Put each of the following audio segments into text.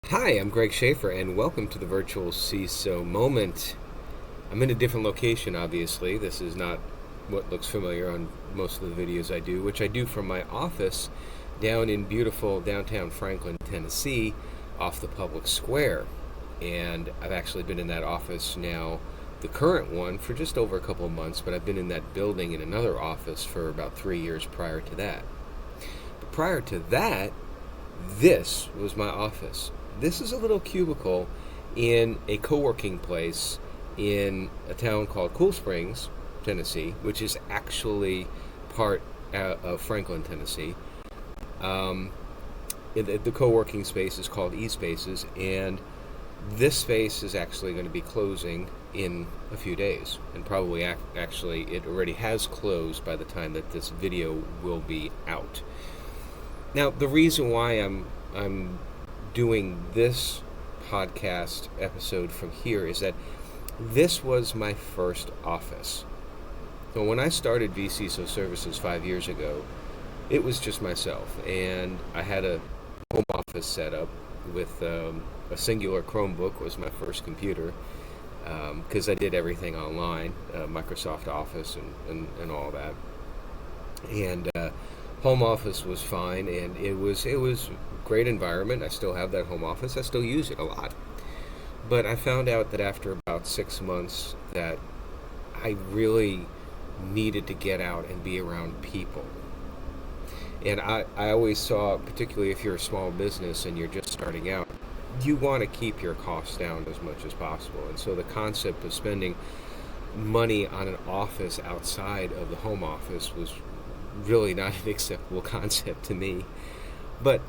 Hi, I'm Greg Schaefer, and welcome to the virtual CISO moment. I'm in a different location, obviously. This is not what looks familiar on most of the videos I do, which I do from my office down in beautiful downtown Franklin, Tennessee, off the public square. And I've actually been in that office now, the current one, for just over a couple of months, but I've been in that building in another office for about 3 years prior to that. But prior to that, this was my office. This is a little cubicle in a co-working place in a town called Cool Springs, Tennessee, which is actually part of Franklin, Tennessee. Um, the co-working space is called eSpaces, and this space is actually going to be closing in a few days, and probably actually it already has closed by the time that this video will be out. Now, the reason why I'm doing this podcast episode from here is that this was my first office. So when I started vCISO services 5 years ago, it was just myself, and I had a home office set up with a singular Chromebook was my first computer, because I did everything online, Microsoft Office and all that. And home office was fine, and it was great environment. I still have that home office. I still use it a lot. But I found out that after about 6 months that I really needed to get out and be around people. And I always saw, particularly if you're a small business and you're just starting out, you want to keep your costs down as much as possible. And so the concept of spending money on an office outside of the home office was really not an acceptable concept to me. But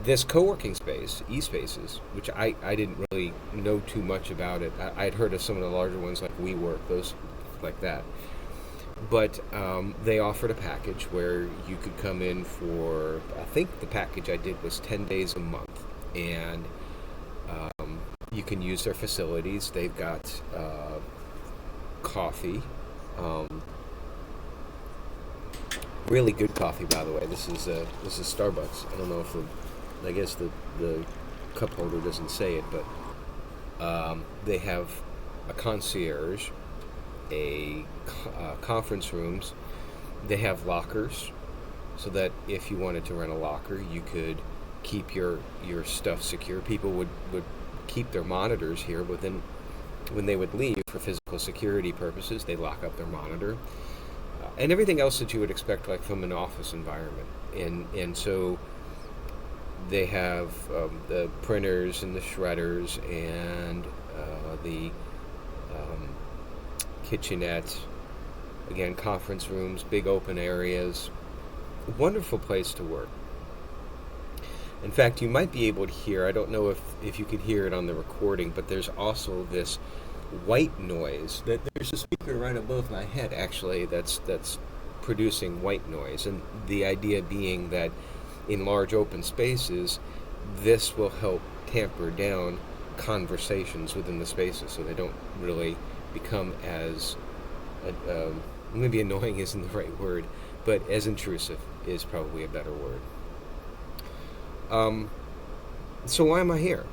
this co-working space, eSpaces, which I didn't really know too much about it. I'd heard of some of the larger ones like WeWork, those like that. But they offered a package where you could come in for, I think the package I did was 10 days a month. And you can use their facilities. They've got coffee. Really good coffee, by the way. This is Starbucks. I don't know if I guess the cup holder doesn't say it, but they have a concierge, a conference rooms. They have lockers, so that if you wanted to rent a locker, you could keep your stuff secure. People would keep their monitors here, but then when they would leave for physical security purposes, they lock up their monitor. And everything else that you would expect, like from an office environment, and so they have the printers and the shredders and the kitchenette. Again, conference rooms, big open areas. Wonderful place to work. In fact, you might be able to hear. I don't know if you could hear it on the recording, but there's also this white noise. That there's a speaker right above my head actually that's producing white noise, and the idea being that in large open spaces this will help tamper down conversations within the spaces so they don't really become as maybe annoying isn't the right word, but as intrusive is probably a better word. So why am I here?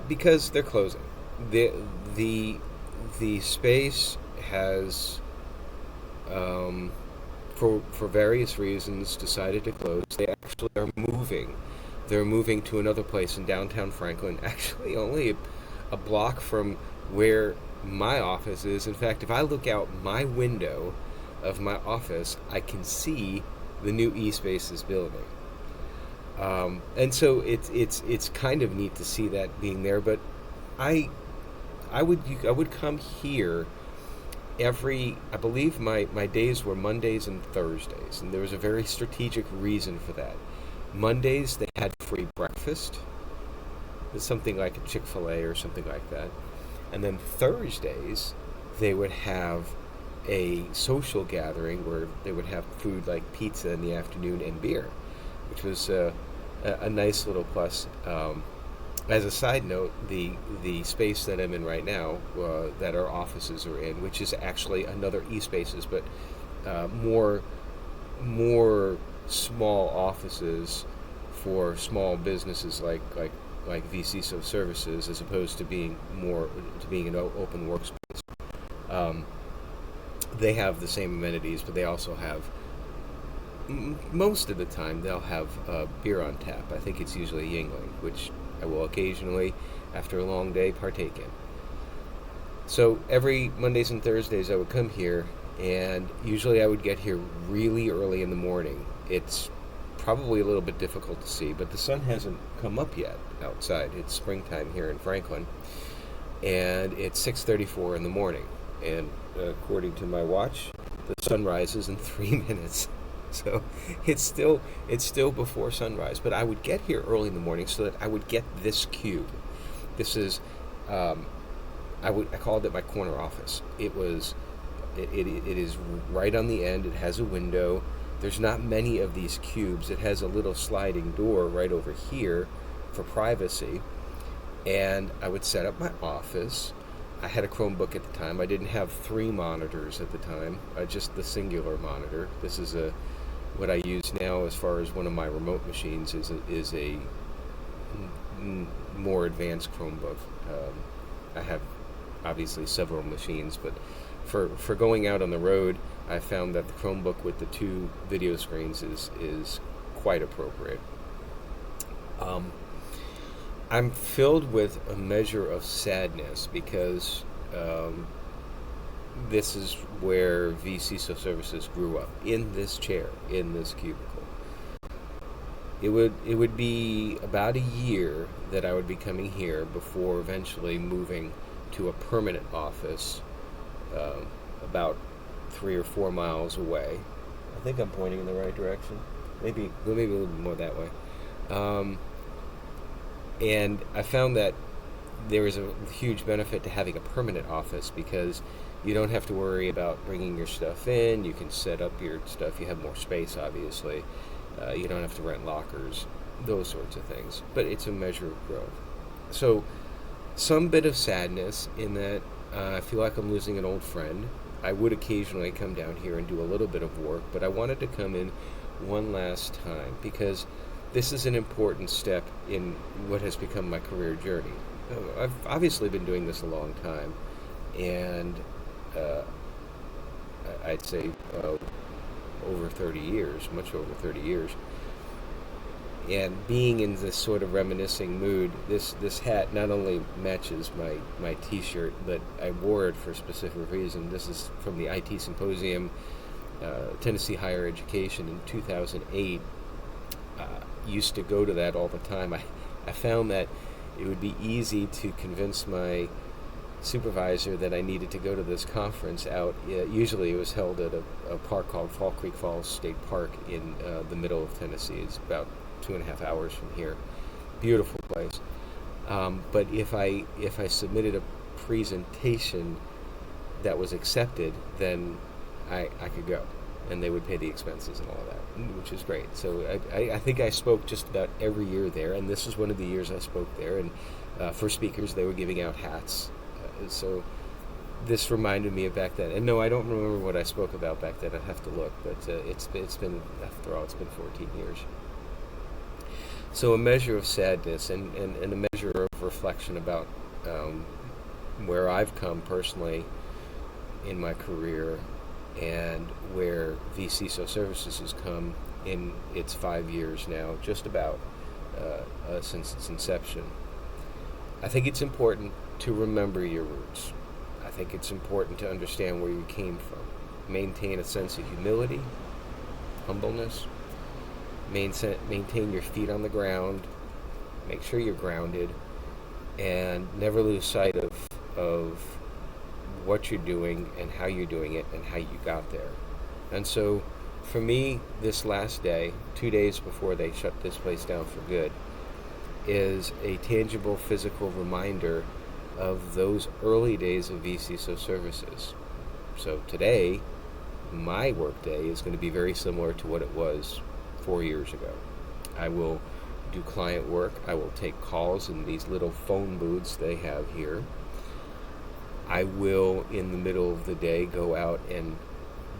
Because they're closing. The space has, for various reasons, decided to close. They actually are moving. They're moving to another place in downtown Franklin, actually only a block from where my office is. In fact, if I look out my window of my office, I can see the new eSpaces building. And so it's kind of neat to see that being there, but I would come here I believe my days were Mondays and Thursdays, and there was a very strategic reason for that. Mondays they had free breakfast. It's something like a Chick-fil-A or something like that. And then Thursdays they would have a social gathering where they would have food like pizza in the afternoon and beer, which was a nice little plus. As a side note, the space that I'm in right now, that our offices are in, which is actually another eSpaces, but more small offices for small businesses like vCISO services, as opposed to being an open workspace. They have the same amenities, but they also have, most of the time, they'll have beer on tap. I think it's usually Yingling, which I will occasionally, after a long day, partake in. So every Mondays and Thursdays I would come here, and usually I would get here really early in the morning. It's probably a little bit difficult to see, but the sun hasn't come up yet outside. It's springtime here in Franklin, and it's 6:34 in the morning. And according to my watch, the sun rises in 3 minutes. So it's still before sunrise. But I would get here early in the morning so that I would get this cube. This is I called it my corner office. It is right on the end. It has a window. There's not many of these cubes. It has a little sliding door right over here for privacy. And I would set up my office. I had a Chromebook at the time. I didn't have 3 monitors at the time, just the singular monitor. This is what I use now as far as one of my remote machines is a more advanced Chromebook. I have obviously several machines, but for going out on the road, I found that the Chromebook with the 2 video screens is quite appropriate. I'm filled with a measure of sadness because this is where vCISO services grew up, in this chair, in this cubicle. It would be about a year that I would be coming here before eventually moving to a permanent office about 3 or 4 miles away. I think I'm pointing in the right direction. Maybe a little bit more that way. And I found that there is a huge benefit to having a permanent office because you don't have to worry about bringing your stuff in. You can set up your stuff. You have more space, obviously. You don't have to rent lockers, those sorts of things. But it's a measure of growth. So some bit of sadness in that I feel like I'm losing an old friend. I would occasionally come down here and do a little bit of work, but I wanted to come in one last time because this is an important step in what has become my career journey. I've obviously been doing this a long time, and I'd say over 30 years, much over 30 years. And being in this sort of reminiscing mood, this hat not only matches my t-shirt, but I wore it for a specific reason. This is from the IT Symposium, Tennessee Higher Education in 2008. Used to go to that all the time. I found that it would be easy to convince my supervisor that I needed to go to this conference out. Usually it was held at a park called Fall Creek Falls State Park in the middle of Tennessee. It's about 2.5 hours from here. Beautiful place. But if I submitted a presentation that was accepted, then I could go, and they would pay the expenses and all of that, which is great. So I think I spoke just about every year there, and this is one of the years I spoke there. And for speakers, they were giving out hats. So this reminded me of back then. And no, I don't remember what I spoke about back then. I'd have to look, but it's been, after all, it's been 14 years. So a measure of sadness and a measure of reflection about where I've come personally in my career and where vCISO Services has come in its 5 years now, just about since its inception. I think it's important to remember your roots. I think it's important to understand where you came from. Maintain a sense of humility, humbleness. Maintain your feet on the ground. Make sure you're grounded, and never lose sight of what you're doing and how you're doing it and how you got there. And so for me, this last day, 2 days before they shut this place down for good, is a tangible physical reminder of those early days of vCISO services. So today, my work day is going to be very similar to what it was 4 years ago. I will do client work. I will take calls in these little phone booths they have here. I will, in the middle of the day, go out and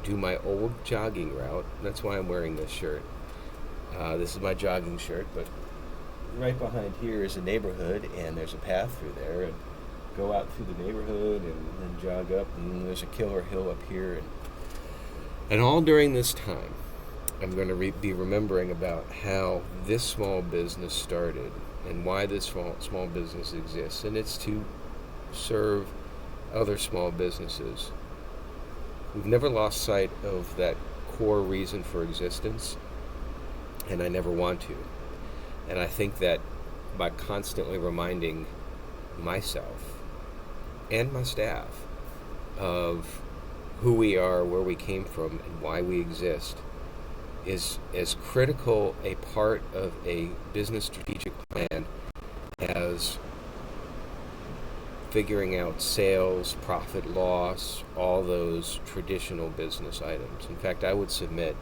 do my old jogging route. That's why I'm wearing this shirt. This is my jogging shirt, but right behind here is a neighborhood, and there's a path through there. And go out through the neighborhood and then jog up, and there's a killer hill up here. And all during this time, I'm going to be remembering about how this small business started and why this small business exists. And it's to serve other small businesses. We've never lost sight of that core reason for existence, and I never want to. And I think that by constantly reminding myself and my staff of who we are, where we came from, and why we exist is as critical a part of a business strategic plan as figuring out sales, profit, loss, all those traditional business items. In fact, I would submit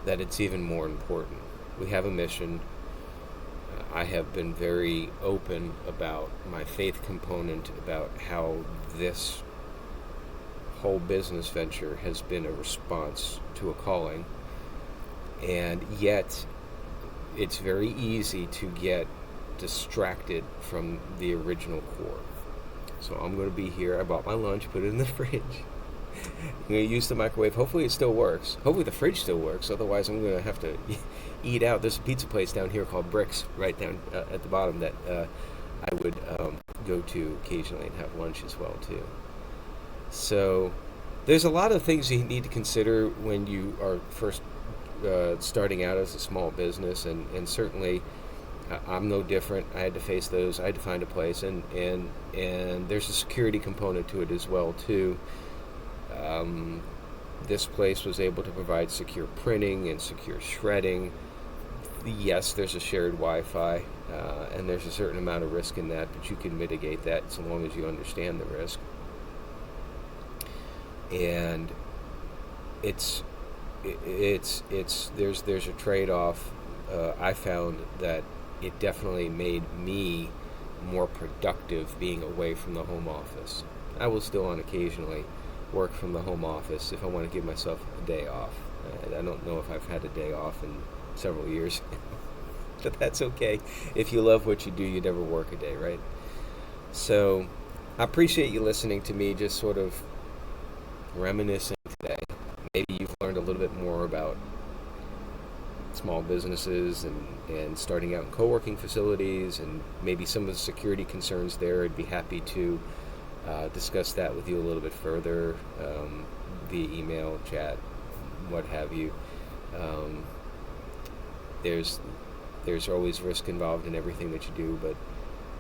that it's even more important. We have a mission. I have been very open about my faith component, about how this whole business venture has been a response to a calling. And yet, it's very easy to get distracted from the original core. So I'm going to be here. I bought my lunch, put it in the fridge. I'm going to use the microwave. Hopefully it still works. Hopefully the fridge still works. Otherwise, I'm going to have to eat out. There's a pizza place down here called Bricks, right down at the bottom, that I would go to occasionally and have lunch as well, too. So there's a lot of things you need to consider when you are first starting out as a small business, and certainly I'm no different. I had to face those. I had to find a place, and there's a security component to it as well, too. This place was able to provide secure printing and secure shredding. Yes, there's a shared Wi-Fi, and there's a certain amount of risk in that, but you can mitigate that so long as you understand the risk. And there's a trade-off. I found that it definitely made me more productive being away from the home office. I will still on occasionally work from the home office if I want to give myself a day off. I don't know if I've had a day off in several years, but that's okay. If you love what you do, you never work a day, right? So I appreciate you listening to me just sort of reminiscing today. Maybe you've learned a little bit more about small businesses and starting out in co-working facilities, and maybe some of the security concerns there. I'd be happy to discuss that with you a little bit further via email, chat, what have you. There's always risk involved in everything that you do, but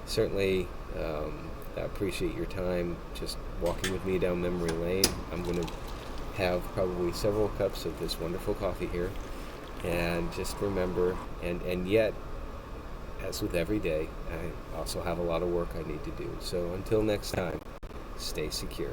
certainly I appreciate your time just walking with me down memory lane. I'm going to have probably several cups of this wonderful coffee here, and just remember, and yet, as with every day, I also have a lot of work I need to do. So until next time, stay secure.